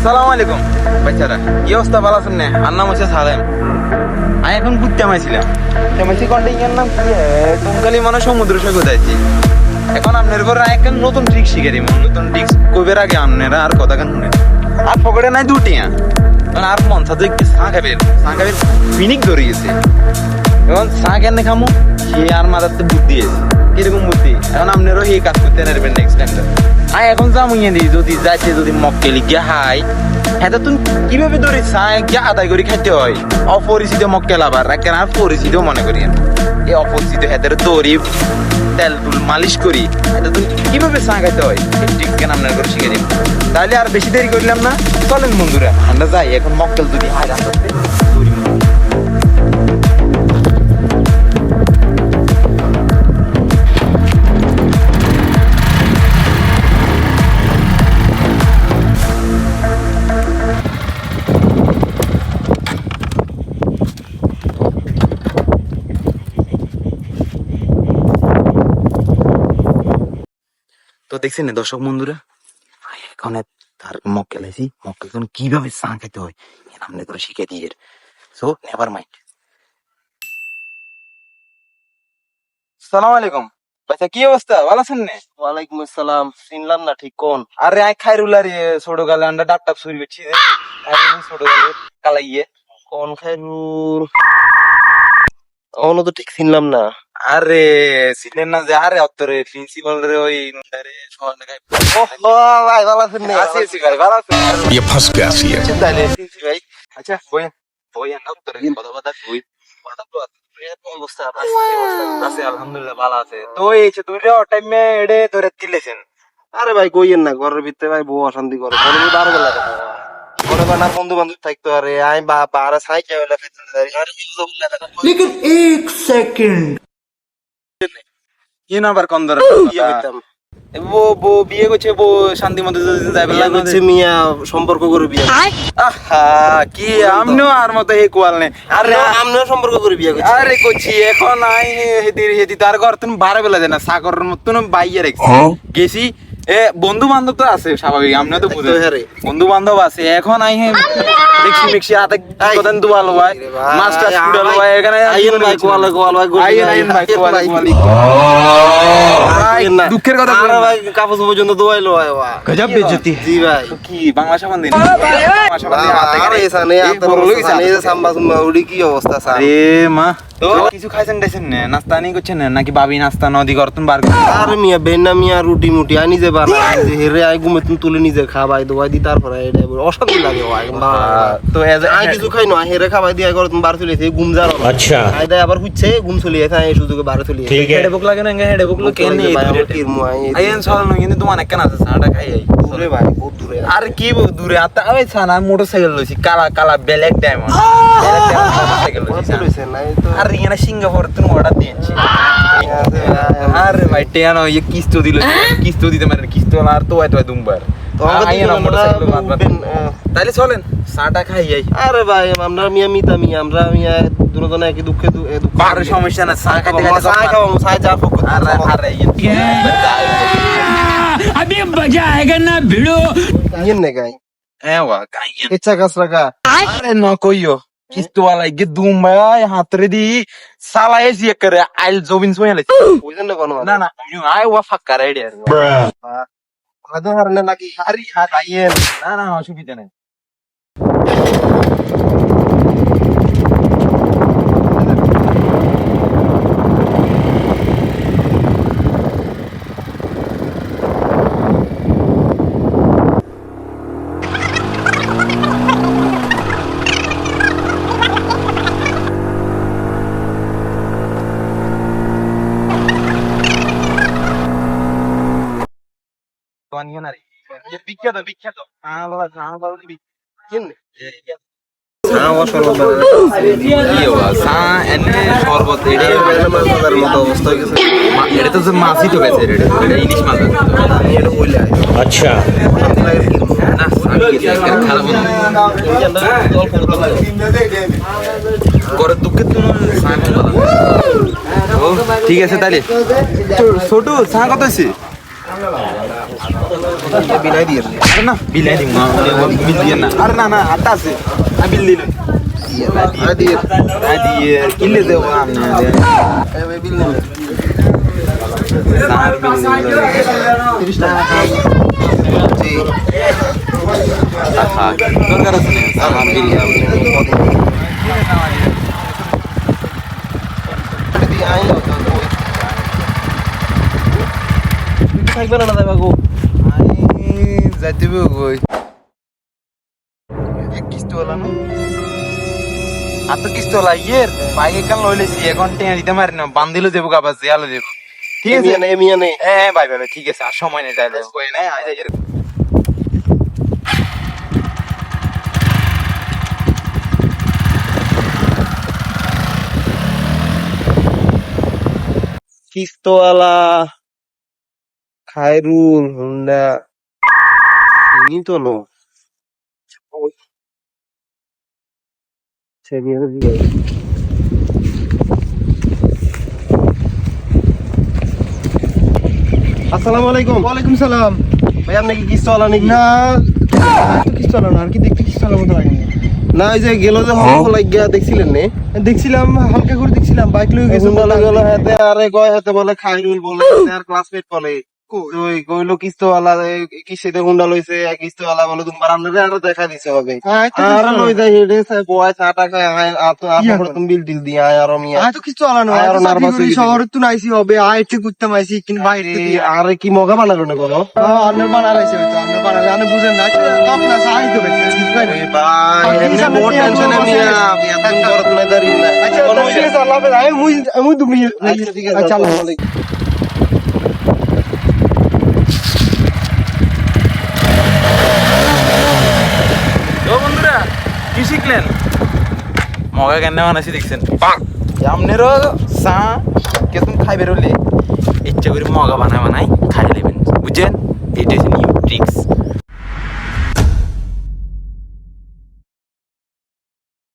আসসালামু আলাইকুম বাচ্চারা, কি অবস্থা? ভালো আছেন না? আর নাম হচ্ছে সালেম। আমি এখন ঘুরতে মাইছিলাম। মাইছি কোনটা ইয়ার নাম কি? টুঙ্কালি মানে সমুদ্র সৈকত আছি। এখন আপনার ঘরে একটা নতুন ট্রিক শিখারি। নতুন ট্রিক কইবার আগে আপনারা আর কথা কেন শুনেন। আর পকেটে নাই দুটিয়া, আর মন সাথে একটু চা খাবের ফিনিক ধরে গেছে। এখন চা কেন খামো সে আর মাথাতে বুদ্ধি আছে। কিরকম বুদ্ধি? এখন আপনারও এই কাজ করতে পারবেন নেক্সট টাইম। এখন যা মুইয়া দিই, যদি যাইতে যদি মক্কেলি গিয়া হাই হ্যাঁ, তুমি কিভাবে ধরে চা গিয়া আদায় করে খাইতে হয়? অপরিচিত মক্কেল আবার রাখেন, আর পরিচিত মনে করি। এই অপরিচিত হাতের দড়ি তেল টুল মালিশ করি, এটা তুমি কিভাবে চা খাইতে হয় ঠিক কেন আপনার করে শিখে দিন। তাহলে আর বেশি দেরি করলাম না, চলেন বন্ধুরা আমরা যাই। এখন মক্কেল যদি হাই রাখতে তো দেখছেন না দর্শক বন্ধুরা, এখন তার মক্কেল আছি। মক্কেল কিভাবে চা খাইতে হয় আপনি করে শিখে দিয়ে, সো নেভার মাইন্ড। সালাম আলাইকুম ভাইয়া, কি অবস্থা? ভালো আছেন না? ওয়ালাইকুম আসসালাম। চিনলাম না ঠিক কোন? আরে আই খাইরুল আর ছোট গালে আন্ডা ডাবটাপ চুরি বেছি ছোট গালে কালাইয়ে। কোন খাইরুল? অন্য তো ঠিক চিনলাম না। আরে চিনেন না যে? আরে অত্তরে প্রিন্সিপাল রে ওই রে সমান গায়। ও ভাই ভালো আছেন না? আছি ভাই, ভালো আছেন? ये फंस गया सी है। তাইলে প্রিন্সি ভাই, আচ্ছা বইন বইন না অত্তরে কথা কই কথা তো অবস্থা আছে আলহামদুলিল্লাহ ভালো আছে। তো এই যে তুই টাইমে এডে ধরে তিলেছেন। আরে ভাই কইয়েন না, ঘরের ভিতরে ভাই বউ অশান্তি করে। বলে বার বেলা মনে করেন আর বন্ধু বান্ধব থাকতো। আরে আই বাবা আর সাই কেবলা लेकिन एक सेकंड কি নাম্বার কোন ধরে বিয়ে করতাম। বো বিয়ে করছে, বো শান্তি মতো যদি যাইবে বিয়ে করছে মিয়া, সম্পর্ক করে বিয়ে। আহা কি আমনিও আর মতো হে কোয়াল নে। আরে আমরাও সম্পর্ক করে বিয়ে করছি। আরে কইছি এখন আই হেদি তার ঘর তুমি বারে বেলা দেনা সাগরের মতন বাইয়ে রাখছি গেছি। এ বন্ধু বান্ধব তো আছে স্বাভাবিক, আপনি তো বুঝেন বন্ধু বান্ধব আছে। এখন আই হে দেখছি হাতে কতদিন দুয়ালো ভাই মাস্টার স্টুডেন্ট ভাই এখানে আইয়েন ভাই কোয়ালে আইয়েন ভাই কোয়ালে দুঃখের কথা আরে ভাই কাপড় পর্যন্ত দোয়াইলো ভাই। গজব বেজতি জি ভাই। কি বাংলা সাবান দিন, বাংলা সাবান দিন হাতে আরে এসানে আপনার এসানে সাম্বা সুম্বা উড়ি কি অবস্থা স্যার? আরে মা তো কিছু খাইছেন দেছেন না? নাস্তা নি করছেন না নাকি বাবি নাস্তা নদী করতেন বার করে? আরে মিয়া বেন্না মিয়া রুটি মুটি আই নিজে বানাই নিজে হেরে আই গুমে তুলে নিজে খাবাই দোয়াই দি, তারপরে এটা অশান্তি লাগে ভাই। তো আই কিছু খাই না হেরে খাবাই দিয়া করে তুমি বার চলেছে ঘুম যার। अच्छा আই দেয় আবার হুচ্ছে ঘুম চলে যায় এই সুযোগে বার চলে যায়। ठीक है। হেডে বুক লাগে না? হেডে বুক লাগে কেন এই আইন সরানো কিন্তু তোমার কেন আছে সাড়া খাই আই দূরে ভাই বহুত দূরে। আর কি দূরে আতা ওই ছানা মোটরসাইকেল লইছি কালা কালা ব্ল্যাক ডায়মন্ড মোটরসাইকেল লইছি। আর ইয়ানা সিঙ্গাপুর তুমি অর্ডার দিয়েছি। আরে ভাই টেয়ানো এই কিস্তো দিল, কিস্তো দিতে মানে কিস্তো আর তো এত দুমবার তাইলে চলেন চাটা খাই যাই। আরে ভাই আমরা মিয়া মিতা মিয়া আমরা মিয়া দুজন একই দুঃখে আর সমস্যা না, চা খাইতে চা খাওয়াবো চা চা ফোক। আরে আরে अभी मजा आएगा ना भिड़ो। ইয়েন নে গাই এওয়া কাই ইচ্ছা কাজ রাখা। আরে ন কইও কিস্তো वाला গে দুমবাই হাতরে দি সালা এসি করে আইল জবিন সোয়ালে বুঝেন না কোন না না আই ওয়া ফাক্কা রেডি আর আদো হারলে নাকি হারি হাত আইয়েন। না না অসুবিধা নেই। বিখ্যাত বিখ্যাত এটা তো মাছই তো বেঁচে ইলিশ মাছ अच्छा ঠিক আছে তাহলে ছোট চা কত আছে? বিলাই দিয়ে আরে না বিলাই দিম না বিল দিয়ে না আরে না না আটা আছে আমি বিল দিলাম দিয়ে কিনলে দেবো আমি বিল নেবে সার বিল 30 টাকা জি দরকার আছে না সার বিল থাকবে না দাদা বাবু যাইতে কই এক কিস্তিওয়ালা না আর তো কিস্তিওয়ালা ইয়ের বাইকে কাল লইলেছি এখন টেয়া দিতে পারি না বান্ধিলে দেবো আবার জিয়ালে দেবো ঠিক আছে মিয়ানে হ্যাঁ ভাই ভাই ঠিক আছে আর সময় নেই তাইলে কই না কিস্তওয়ালা খায়রুল হুন্ডা ই তো নো আসসালামু আলাইকুম। ওয়ালাইকুম সালাম। ভাই আপনি কি কিস্তওয়ালা নাকি? না তো কিছু চলো না আর কি দেখতে কিছু চলার মতো লাগে না ওই যে গেল যে হল লাগিয়া দেখছিলেন নে দেখছিলাম হালকা করে দেখছিলাম বাইক লয়ে গেছে হুন্ডা গেল হাতে আরে কয় হাতে বলে খায়রুল বলে আর ক্লাসমেট বলে ওই কইলো কিস্তওয়ালা কি সেটা হুন্ডা লইছে কিস্তওয়ালা বলে তোমার আপনাদের আরো দেখা দিছে হবে আর লই যায় হেডে বয় চা টাকা আর তুমি বিল টিল দিয়া আর আমি আয় তো কিছু চলা না আয় আরো nervous হয়ে গেছি। শহরে তো নাইছি হবে আয় একটু ঘুরতাম আইছি কিন্তু বাইরে থেকে আরে কি মগা বানালো না বলো আন্নার বানালাইছে হয়তো আন্নার বানালে আনে বুঝেন না কাপ না চাই তো বেশি কিছু পাই না ভাই এমনি বহুত টেনশন আমি আমি এত করত না দাঁড়ি না আচ্ছা ঠিক আছে আল্লাহ হাফেজ আমি তুমি আচ্ছা ঠিক আছে আচ্ছা আল্লাহ আসসালামু আলাইকুম। ও বন্ধুরা কি শিখলেন মগা কেন বানাইছি দেখছেন আপনারও চা কেতন খাই বেরোলে ইচ্ছা করে মগা বানাই খাই নেবেন বুঝছেন এইটাই নিয়ম